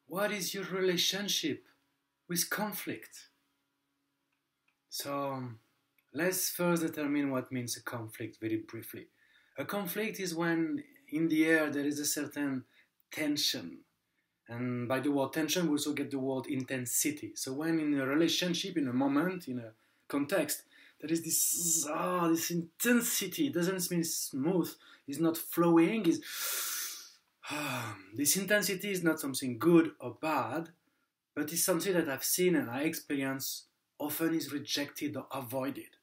What is your relationship with conflict? So let's first determine what means a conflict very briefly. A conflict is when in the air there is a certain tension. And by the word tension, we also get the word intensity. So when in a relationship, in a moment, in a context, there is this intensity. It doesn't mean smooth. It's not flowing. This intensity is not something good or bad, but it's something that I've seen and I experience often is rejected or avoided.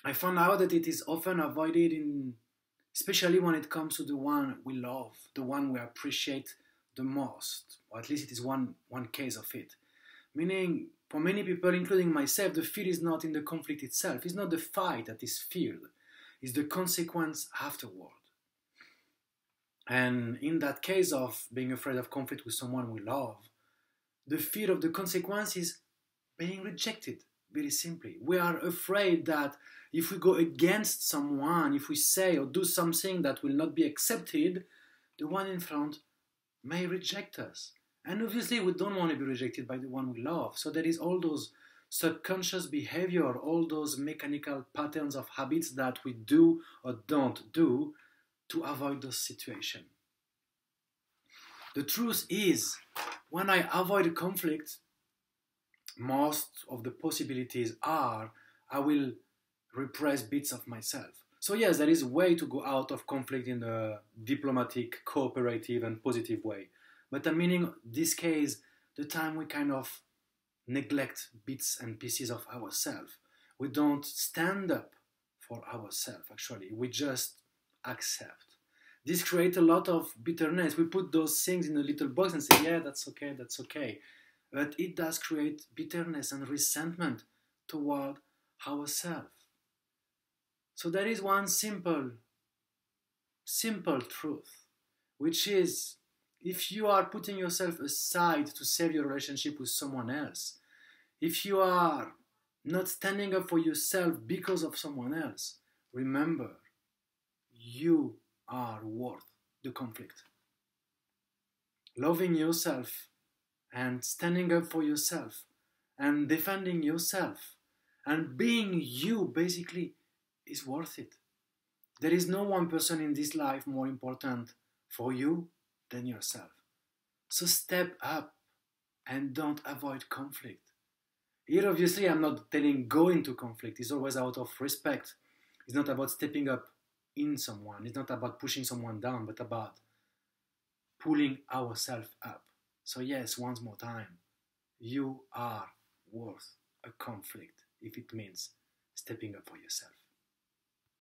I found out that it is often avoided especially when it comes to the one we love, the one we appreciate the most, or at least it is one case of it. Meaning, for many people, including myself, the fear is not in the conflict itself. It's not the fight that is feared. It's the consequence afterward. And in that case of being afraid of conflict with someone we love, the fear of the consequence is being rejected, very simply. We are afraid that if we go against someone, if we say or do something that will not be accepted, the one in front may reject us. And obviously we don't want to be rejected by the one we love. So there is all those subconscious behavior, all those mechanical patterns of habits that we do or don't do to avoid those situations. The truth is, when I avoid a conflict, most of the possibilities are I will repress bits of myself. So yes, there is a way to go out of conflict in a diplomatic, cooperative and positive way. But I'm meaning this case, the time we kind of neglect bits and pieces of ourselves. We don't stand up for ourselves, actually. We just accept. This creates a lot of bitterness. We put those things in a little box and say, yeah, that's okay, that's okay. But it does create bitterness and resentment toward ourselves. So there is one simple truth, which is if you are putting yourself aside to save your relationship with someone else, if you are not standing up for yourself because of someone else, remember, you are worth the conflict. Loving yourself and standing up for yourself and defending yourself and being you basically is worth it. There is no one person in this life more important for you than yourself. So step up and don't avoid conflict. Here obviously I'm not telling go into conflict. It's always out of respect. It's not about stepping up in someone. It's not about pushing someone down, but about pulling ourselves up. So yes, once more time, you are worth a conflict if it means stepping up for yourself.